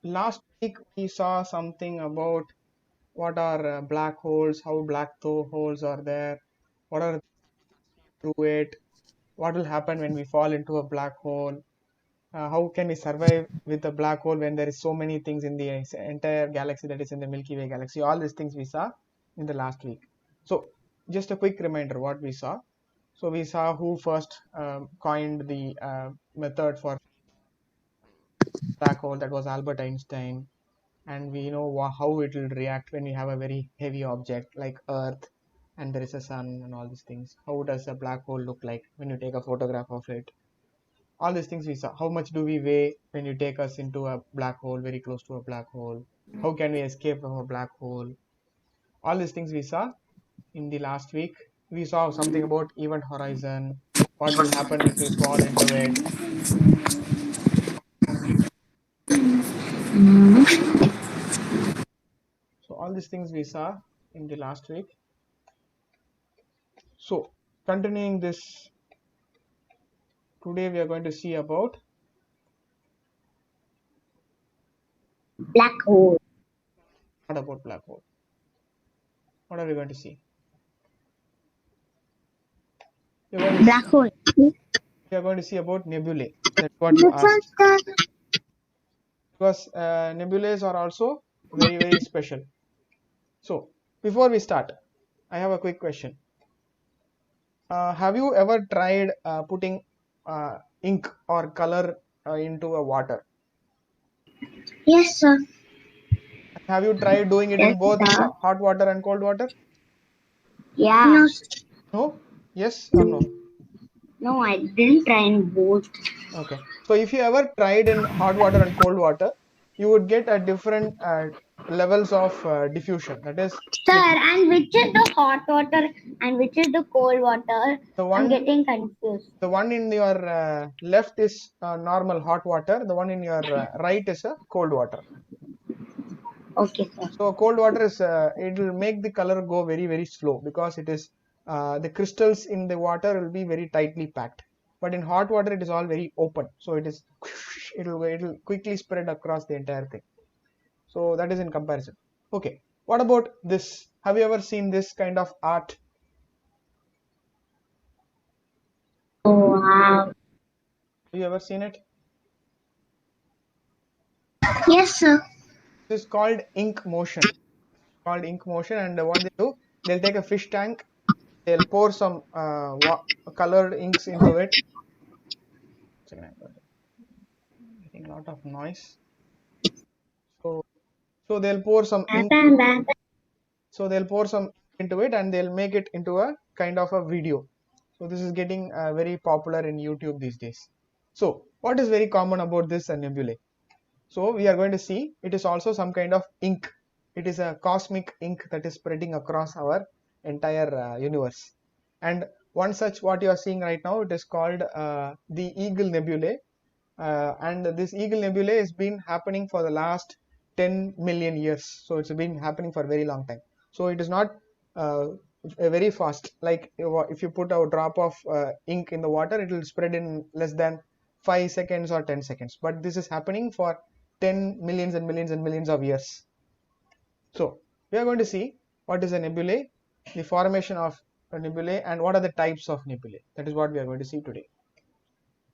Last week we saw something about what are black holes, how black holes are there, what are through it, what will happen when we fall into a black hole, how can we survive with a black hole when there is so many things in the entire galaxy, that is in the Milky Way galaxy. All these things we saw in the last week. So just a quick reminder what we saw. So we saw who first coined the method for black hole, that was Albert Einstein. And we know how it will react when you have a very heavy object like Earth and there is a sun and all these things. How does a black hole look like when you take a photograph of it? All these things we saw. How much do we weigh when you take us into a black hole, very close to a black hole? How can we escape from a black hole? All these things we saw in the last week. We saw something about event horizon, what will happen if we fall into it. So all these things we saw in the last week. So continuing this, today we are going to see about Black hole. not about black hole. What are we going to see? We are going to Black see, hole. we are going to see about nebulae. That's what you asked. Because nebulae are also very special. So before we start, I have a quick question. Have you ever tried putting ink or color into a water? Yes, sir. Have you tried doing it Yes, in both sir. hot water and cold water? Yeah. No, No? Yes or no? no, I didn't try in both. Okay. So if you ever tried in hot water and cold water, you would get a different levels of diffusion. That is, Sir, it and which is the hot water and which is the cold water? the I'm one getting confused. the one in your left is normal hot water. The one in your right is a cold water. Okay, sir. So cold water is it will make the color go very slow because it is the crystals in the water will be very tightly packed. But in hot water it is all very open, so it will quickly spread across the entire thing. So that is in comparison. Okay, what about this? Have you ever seen this kind of art? Oh, wow. Have you ever seen it? Yes, sir. This is called ink motion. Called ink motion, and what they do, they'll take a fish tank, they'll pour some colored inks into it. Getting a lot of noise. So, so they'll pour some ink. So they'll pour some into it and they'll make it into a kind of a video. So this is getting very popular in YouTube these days. So what is very common about this nebulae? So we are going to see it is also some kind of ink. It is a cosmic ink that is spreading across our entire universe. And one such what you are seeing right now, it is called the Eagle Nebulae. And this Eagle Nebulae has been happening for the last 10 million years. So it's been happening for a very long time. So it is not uh, very fast. Like if you put a drop of ink in the water, it will spread in less than 5 seconds or 10 seconds. But this is happening for 10 millions and millions and millions of years. So we are going to see what is a nebulae, the formation of a nebulae, and what are the types of nebulae. That is what we are going to see today.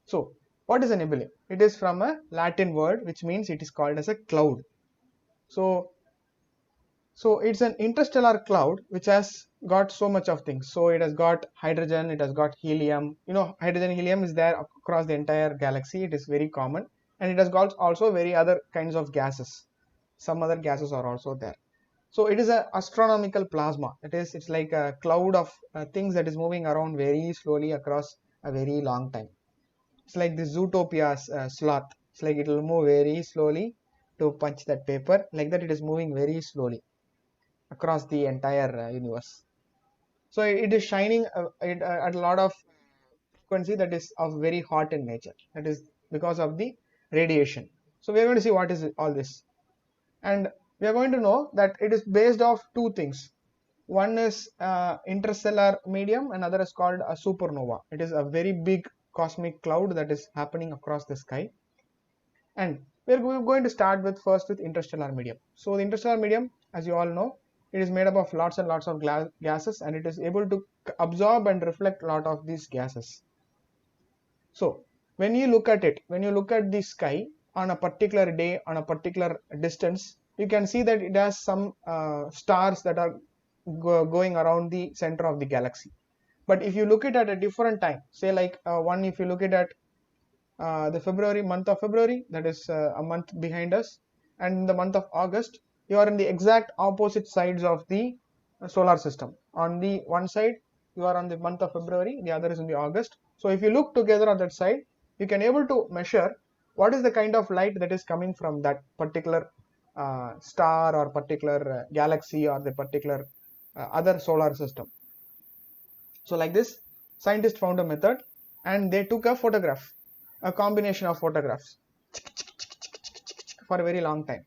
So what is a nebulae? It is from a Latin word which means it is called as a cloud. So it's an interstellar cloud which has got so much of things. So it has got hydrogen, it has got helium. You know, hydrogen, helium is there across the entire galaxy. It is very common, and it has got also very other kinds of gases. Some other gases are also there. So it is an astronomical plasma. It's like a cloud of things that is moving around very slowly across a very long time. It's like the Zootopia's sloth. It's like it will move very slowly to punch that paper. Like that, it is moving very slowly across the entire universe. So it is shining at a lot of frequency that is of very hot in nature. That is because of the radiation. So we are going to see what is all this, and we are going to know that it is based off two things. One is interstellar medium, another is called a supernova. It is a very big cosmic cloud that is happening across the sky. And we're going to start with first with interstellar medium. So the interstellar medium, as you all know, it is made up of lots and lots of gases, and it is able to absorb and reflect a lot of these gases. So when you look at it, when you look at the sky on a particular day, on a particular distance, you can see that it has some stars that are going around the center of the galaxy. But if you look at a different time, say like one, if you look at the February, month of February, that is a month behind us, and in the month of August, you are in the exact opposite sides of the solar system. On the one side, you are on the month of February, the other is in the August. So if you look together on that side, you can able to measure what is the kind of light that is coming from that particular star or particular galaxy or the particular other solar system. So like this, scientists found a method and they took a photograph, a combination of photographs for a very long time.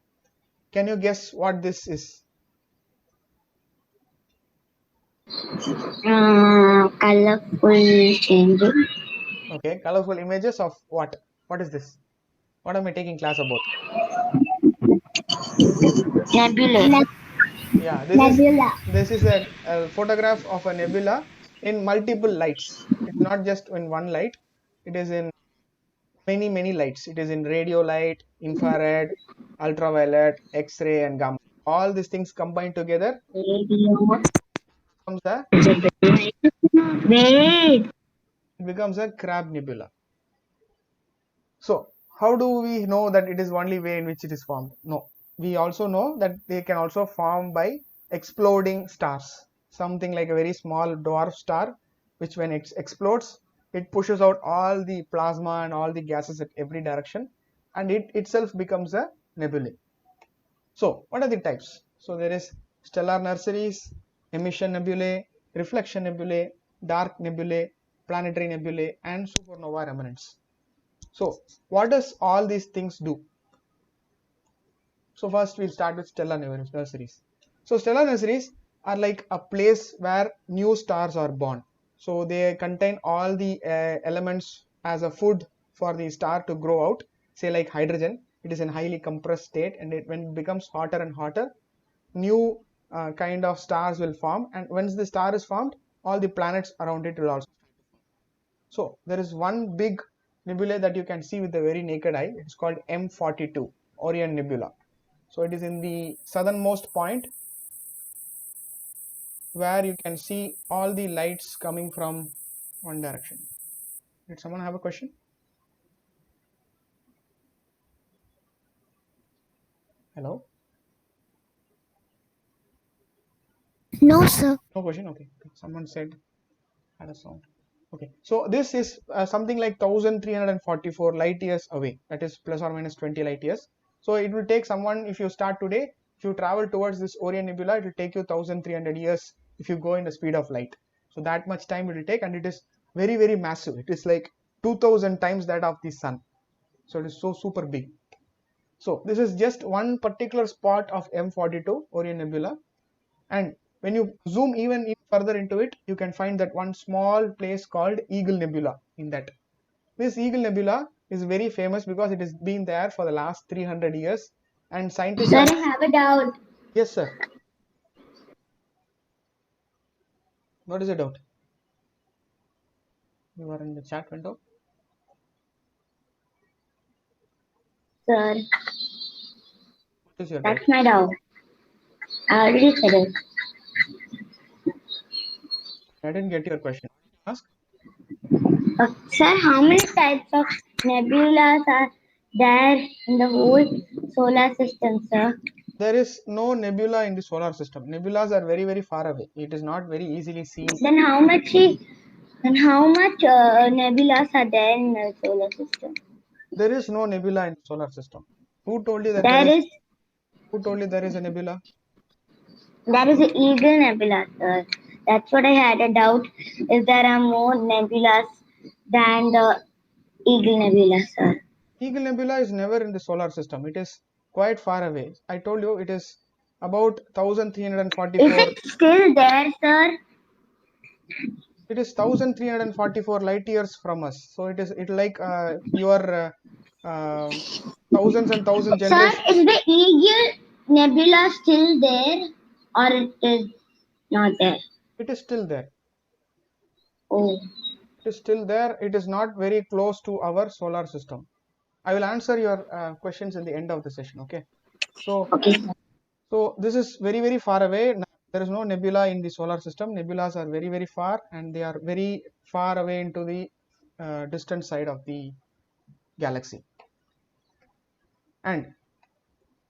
Can you guess what this is? Colorful changing. Okay, colorful images of what? What is this? What am I taking class about? Nebulae. Yeah, Nebula. this is a photograph of a nebula in multiple lights. It's not just in one light. It is in many lights. It is in radio light, infrared, ultraviolet, X-ray, and gamma. All these things combined together Radio. becomes a Wait. it becomes a crab nebula. So how do we know that it is only way in which it is formed? No, we also know that they can also form by exploding stars. Something like a very small dwarf star, which when it explodes, it pushes out all the plasma and all the gases at every direction, and it itself becomes a nebulae. So what are the types? So there is stellar nurseries, emission nebulae, reflection nebulae, dark nebulae, planetary nebulae, and supernova remnants. So what does all these things do? So first we'll start with stellar nurseries. So stellar nurseries are like a place where new stars are born. So they contain all the elements as a food for the star to grow out. Say like hydrogen, it is in highly compressed state, and when it becomes hotter and hotter, new kind of stars will form, and once the star is formed, all the planets around it will also. So there is one big nebula that you can see with the very naked eye. It's called M42, Orion Nebula. So it is in the southernmost point where you can see all the lights coming from one direction. Did someone have a question? Hello? No, sir. No question? Okay. Someone said had a sound. Okay. So this is something like 1344 light years away. That is plus or minus 20 light years. So it will take someone, if you start today, if you travel towards this Orion Nebula, it will take you 1300 years if you go in the speed of light. So that much time it will take, and it is very massive. It is like 2000 times that of the sun. So it is so super big. So this is just one particular spot of M42 Orion Nebula, and when you zoom even further into it, you can find that one small place called Eagle Nebula in that. This Eagle Nebula is very famous because it has been there for the last 300 years, and scientists Sir, are. I have a doubt. Yes, sir. What is the doubt? You are in the chat window. Sir, What is your doubt? that's my doubt. I already said it. I didn't get your question. Ask. Sir, how many types of nebulas are there in the whole solar system, sir? There is no nebula in the solar system. Nebulas are very far away. It is not very easily seen. Then how much? Then how much nebulas are there in the solar system? There is no nebula in the solar system. Who told you that there There is? is Who told you there is a nebula? there is a Eagle Nebula, sir. That's what I had a doubt. If there are more nebulas than the Eagle Nebula, sir. Eagle Nebula is never in the solar system. It is quite far away. I told you it is about Is 1344. it still there, sir? It is 1344 light years from us. So it is like your um, thousands and thousands Sir, generations. is the Eagle Nebula still there or it is not there? It is still there. Oh, It is still there. It is not very close to our solar system. I will answer your questions in the end of the session. Okay. So, okay, sir. so this is very, very far away. There is no nebula in the solar system. Nebulas are very, very far, and they are very far away into the distant side of the galaxy. And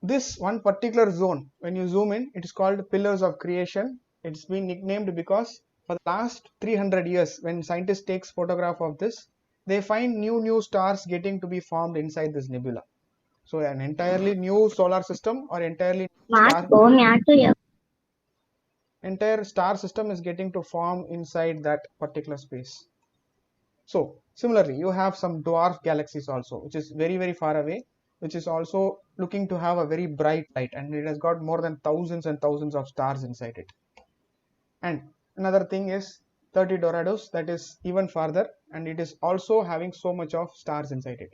this one particular zone, when you zoom in, it is called pillars of creation. It's been nicknamed because for the last 300 years, when scientists takes photograph of this, they find new stars getting to be formed inside this nebula. So an entirely new solar system or Marco, मी आतो या. entire star system is getting to form inside that particular space. So similarly, you have some dwarf galaxies also, which is very, very far away, which is also looking to have a very bright light, and it has got more than thousands and thousands of stars inside it. And another thing is 30 Dorados, that is even farther, and it is also having so much of stars inside it.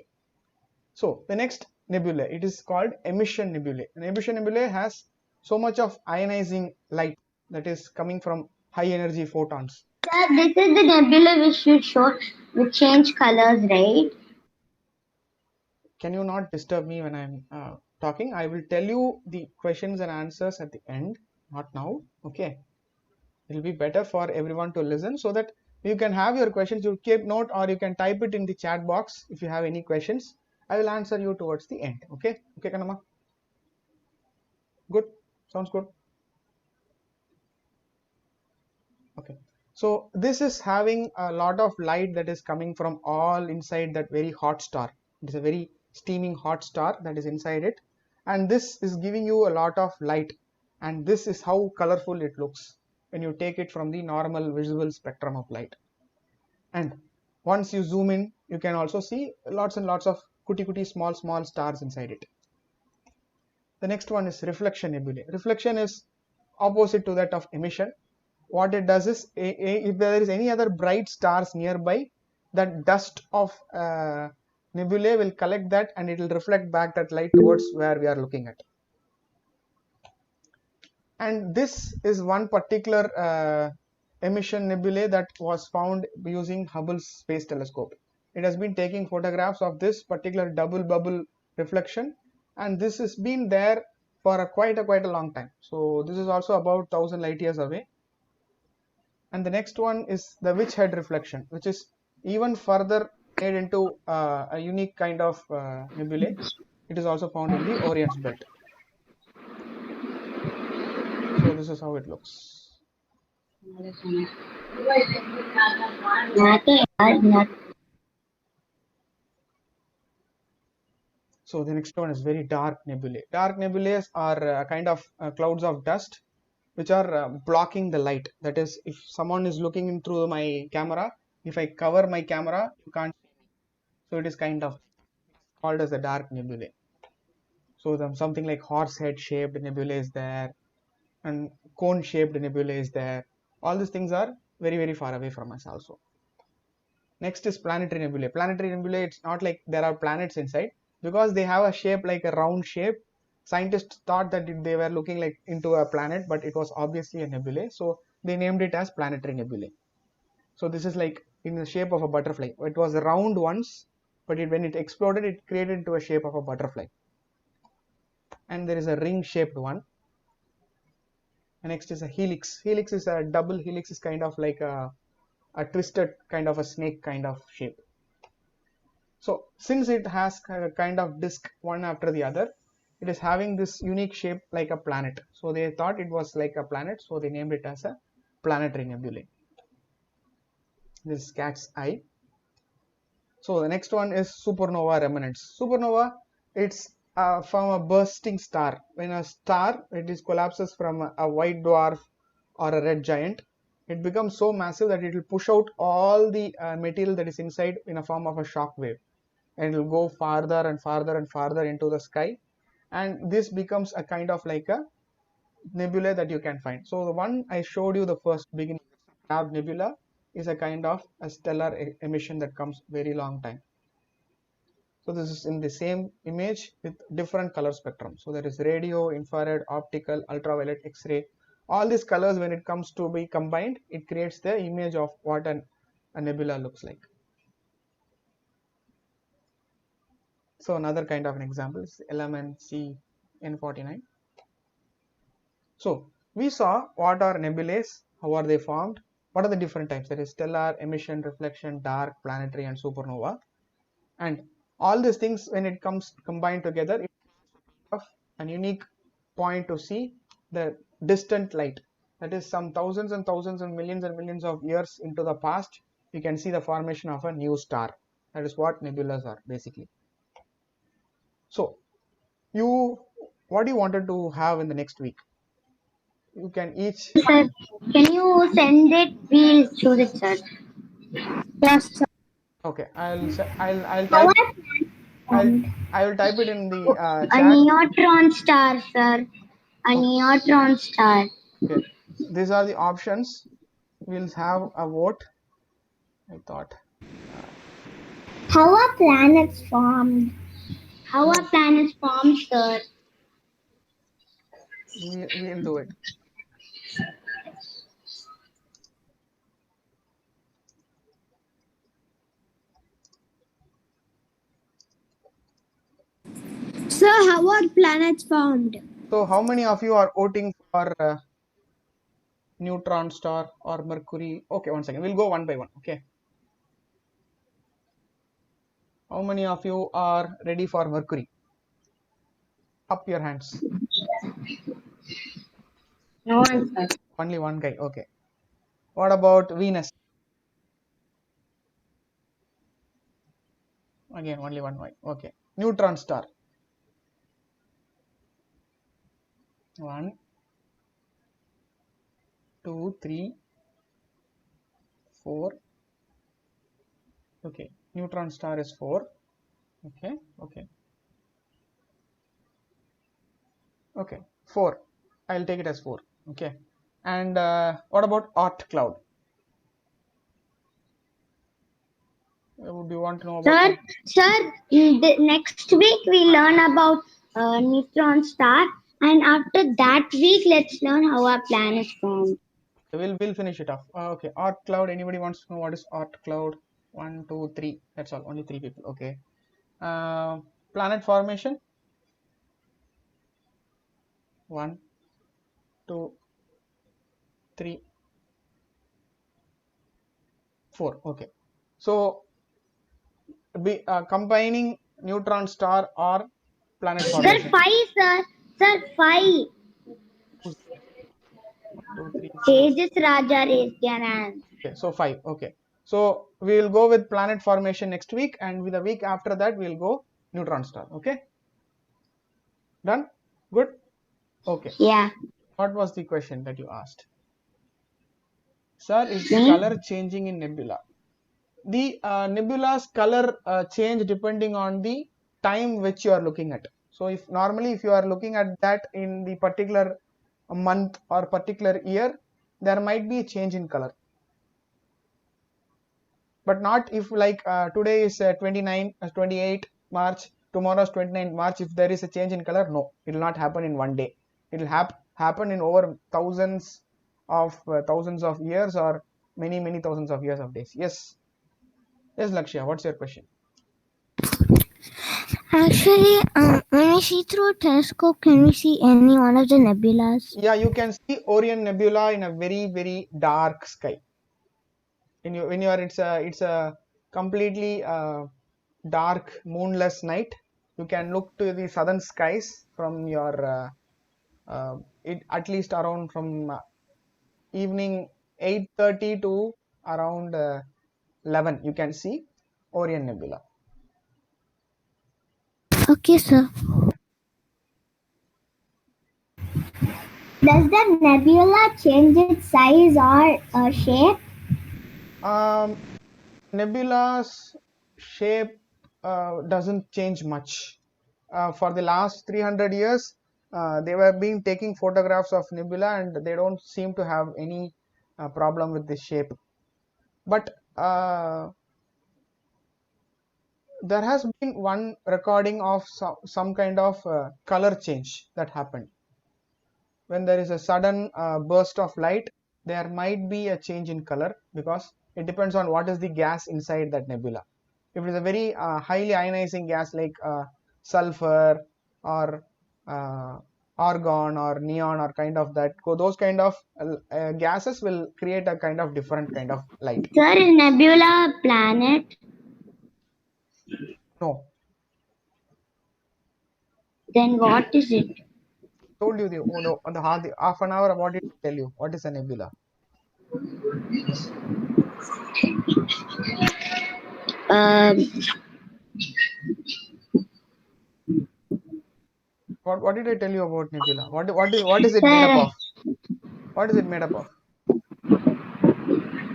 So the next nebulae, it is called emission nebulae. An emission nebulae has so much of ionizing light that is coming from high energy photons. Sir, this is the nebula which you showed with change colors, right? Can you not disturb me when I'm talking? I will tell you the questions and answers at the end, not now. Okay. It will be better for everyone to listen so that you can have your questions. You keep note or you can type it in the chat box if you have any questions. I will answer you towards the end. Okay. Okay, Kanama. Good. Sounds good. Okay. So this is having a lot of light that is coming from all inside that very hot star. It is a very steaming hot star that is inside it. And this is giving you a lot of light. And this is how colorful it looks when you take it from the normal visible spectrum of light. And once you zoom in, you can also see lots and lots of cutie small stars inside it. The next one is reflection nebulae. Reflection is opposite to that of emission. What it does is, if there is any other bright stars nearby, that dust of nebulae will collect that and it will reflect back that light towards where we are looking at. And this is one particular emission nebulae that was found using Hubble's Space Telescope. It has been taking photographs of this particular double bubble reflection, and this has been there for quite a long time. So this is also about 1000 light years away. And the next one is the witch head reflection, which is even further made into a unique kind of nebulae. It is also found in the Orion's belt. So this is how it looks. So the next one is very dark nebulae. Dark nebulae are kind of clouds of dust which are blocking the light. That is, if someone is looking in through my camera, if I cover my camera, you can't see me. So it is kind of called as a dark nebulae. So something like horse head shaped nebulae is there, and cone shaped nebulae is there. All these things are very, very far away from us also. Next is planetary nebulae. Planetary nebulae, it's not like there are planets inside, because they have a shape like a round shape. Scientists thought that they were looking like into a planet, but it was obviously a nebulae. So they named it as planetary nebulae. So this is like in the shape of a butterfly. It was round once, but when it exploded, it created into a shape of a butterfly. And there is a ring shaped one. And next is a helix. Helix is a double helix, is kind of like a twisted kind of a snake kind of shape. So since it has a kind of disk one after the other, it is having this unique shape like a planet. So they thought it was like a planet, so they named it as a planetary nebulae. This is cat's eye. So the next one is supernova remnants. Supernova, it's from a bursting star. When a star it is collapses from a white dwarf or a red giant, it becomes so massive that it will push out all the material that is inside in a form of a shock wave, and it will go farther and farther and farther into the sky, and this becomes a kind of like a nebula that you can find. So the one I showed you the first beginning, nebula, is a kind of a stellar emission that comes very long time. So this is in the same image with different color spectrum. So there is radio, infrared, optical, ultraviolet, X-ray. All these colors, when it comes to be combined, it creates the image of what a nebula looks like. So another kind of an example is LMNC N49. So we saw what are nebulae, how are they formed, what are the different types. There is stellar, emission, reflection, dark, planetary, and supernova. And all these things, when it comes combined together, it of an unique point to see the distant light. That is some thousands and millions of years into the past, you can see the formation of a new star. That is what nebulas are basically. So you, what do you wanted to have in the next week? You can each. Sir, can you send it? We'll choose it, sir. Yes, sir. Okay, I'll How type. are I'll formed? I will type it in the A chat. neutron star, sir. A Okay, neutron star. okay. These are the options. We'll have a vote. I thought. Uh, How are planets formed? How are no, planets formed, sir? we'll do it. Sir, how are planets formed? So, how many of you are voting for neutron star or Mercury? Okay, one second. We'll go one by one. Okay. How many of you are ready for Mercury? Up your hands. No answer. Only one guy. Okay. What about Venus? Again, only one guy. Okay. Neutron star. One, two, three, four. Okay. Neutron star is four. Okay. Okay. Okay. Four. I'll take it as four. Okay. And what about Oort cloud? Do you want to know about Sir, Oort? sir, the next week we learn about neutron star, and after that week, let's learn how our planets formed. We'll finish it off. Okay, Oort cloud. Anybody wants to know what is Oort cloud? One, two, three. That's all. Only three people. Okay. Planet formation. One, two, three, four. Okay. So be combining neutron star or planet Sir, formation. five, sir. Sir, five. Who's there? One, two, three, four. Tejas Raja raised their hand. Okay, so five. Okay. So we will go with planet formation next week, and with the week after that we'll go neutron star. Okay. Done. Good. Okay. Yeah. What was the question that you asked? Sir, is the Me? color changing in nebula? The nebula's color change depending on the time which you are looking at. So if normally if you are looking at that in the particular month or particular year, there might be a change in color. But not if like today is 29, 28 March, tomorrow is 29 March. If there is a change in color, no, it will not happen in one day. It will happen in over thousands of years or many thousands of years of days. Yes, yes, Lakshya, what's your question? Actually, when we see through a telescope, can we see any one of the nebulas? Yeah, you can see Orion Nebula in a very dark sky. When you are it's a completely dark moonless night. You can look to the southern skies from your it at least around from evening 8:30 to around 11. You can see Orion Nebula. Okay, sir. Okay. Does the nebula change its size or shape? Um, Nebula's shape doesn't change much. For the last 300 years, they were being taking photographs of nebula and they don't seem to have any problem with the shape. But there has been one recording of some kind of color change that happened. When there is a sudden burst of light, there might be a change in color because it depends on what is the gas inside that nebula. If it is a very highly ionizing gas like sulfur or uh, argon or neon or kind of that, so those kind of gases will create a kind of different kind of light. Sir, is Nebula a planet? No, Then what is it? told you the oh no, on the half an hour. What did I tell you? What is a nebula? Um, What did I tell you about nebula? What is it made up sir, of? What is it made up of?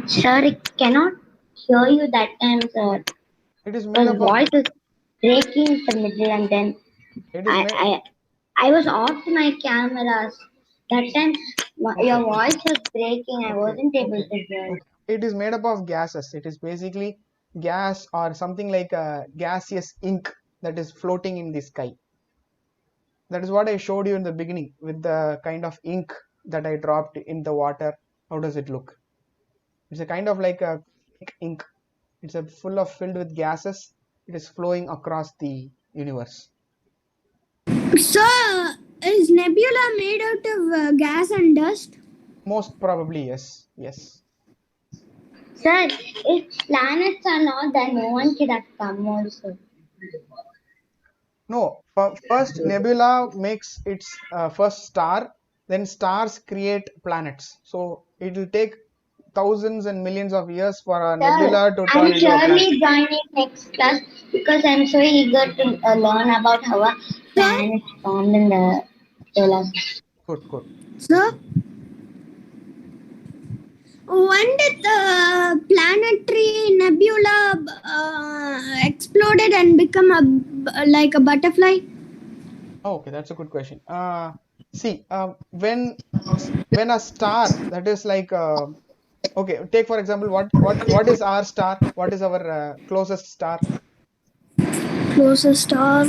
sir, I cannot hear you that time, sir. It is made Because up of. voice is breaking in the middle, and then It is I, made. I was off my cameras. That time, your Okay. voice was breaking. I Okay. wasn't able Okay. to hear. Okay. It is made up of gases. It is basically gas or something like a gaseous ink that is floating in the sky. That is what I showed you in the beginning with the kind of ink that I dropped in the water. How does it look? It's a kind of like a ink. It's a full of filled with gases. It is flowing across the universe. So, is nebula made out of gas and dust? Most probably yes. Yes. Sir, if planets are not there, no one could have come also. No, first nebula makes its first star, then stars create planets. So it will take thousands and millions of years for a Sir, nebula to I'm turn into a planet. surely joining next class because I'm so eager to learn about how a Sir, planet formed in the solar system. Good, good. sir, when did the planetary nebula exploded and become like a butterfly? Oh, okay, that's a good question. See, when a star that is like okay, take for example, what is our star? What is our closest star? Closest star,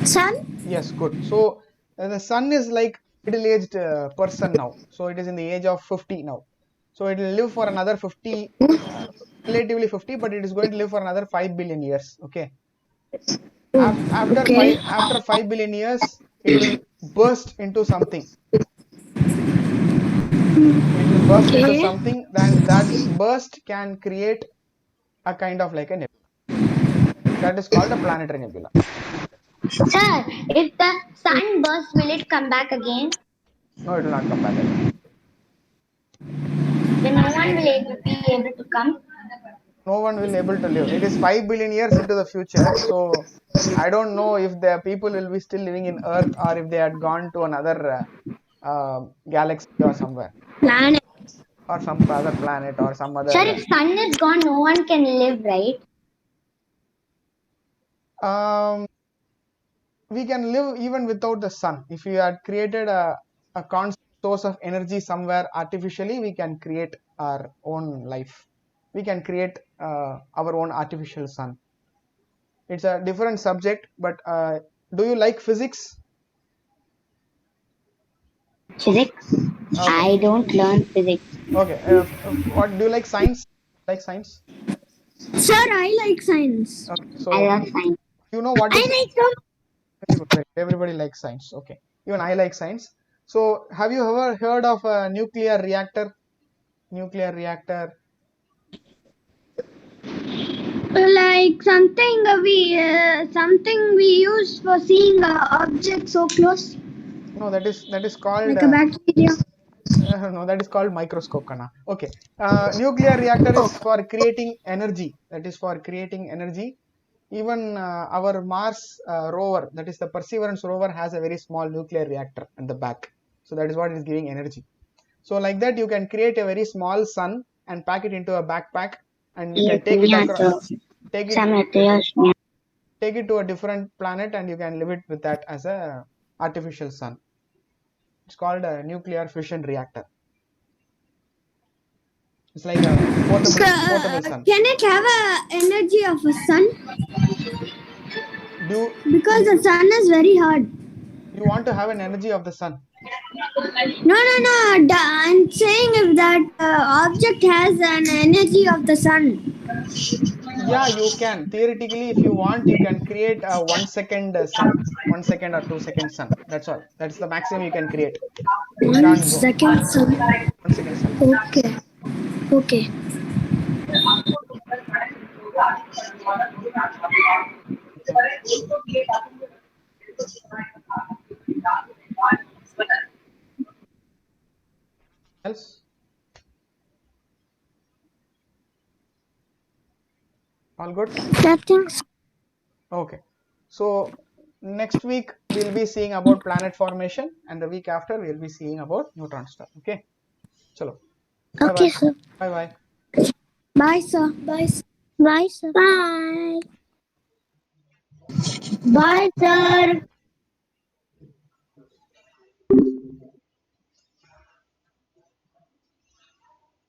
sun. Yes, good. So the sun is like middle-aged person now. So it is in the age of 50 now. So it will live for another 50, relatively 50, but it is going to live for another 5 billion years. Okay. After Okay. 5 billion years, it will burst into something. It will burst into Okay. something. Then that burst can create a kind of like a nebula. That is called a planetary nebula. Sir, if the sun bursts, will it come back again? No, it will not come back again. Then no one will be able to come. No one will able to live. It is 5 billion years into the future. So I don't know if the people will be still living in Earth or if they had gone to another galaxy or somewhere Planet. or some other planet or some Sir, other. if sun is gone, no one can live, right? We can live even without the sun. If you had created a constant source of energy somewhere artificially, we can create our own life. We can create our own artificial sun. It's a different subject, but do you like physics? Physics? Okay, I don't learn physics. okay. What do you like science? Like science? Sir, I like science. Okay, I so love science. you know what I is like some. very good. Very, everybody likes science. Okay, even I like science. So, have you ever heard of a nuclear reactor? Nuclear reactor. Like something we use for seeing objects so close, No, that is called like a bacteria. no, that is called microscope, Kana. Okay, nuclear reactor is for creating energy. That is for creating energy. Even our Mars rover, that is the Perseverance rover, has a very small nuclear reactor at the back. So that is what is giving energy. So like that, you can create a very small sun and pack it into a backpack, and you can Yes, take it yeah, across, so take it, some materials. Yeah. take it to a different planet, and you can live it with that as a artificial sun. It's called a nuclear fission reactor. It's like a portable sun. Can it have a energy of a sun? Because the sun is very hot. you want to have an energy of the sun? No. I'm saying if that object has an energy of the sun. Yeah, you can. Theoretically, if you want, you can create a 1 second sun, 1 second or 2 second sun. That's all. That's the maximum you can create. You One can't go. second sun. 1 second sun. Okay. Okay. Okay. Else? All good? Nothing. Okay. So next week we'll be seeing about planet formation, and the week after we'll be seeing about neutron star. Okay. Chalo. Bye Okay, bye. sir. Bye bye. Bye, sir. Bye. Bye, sir. Bye. Bye, sir.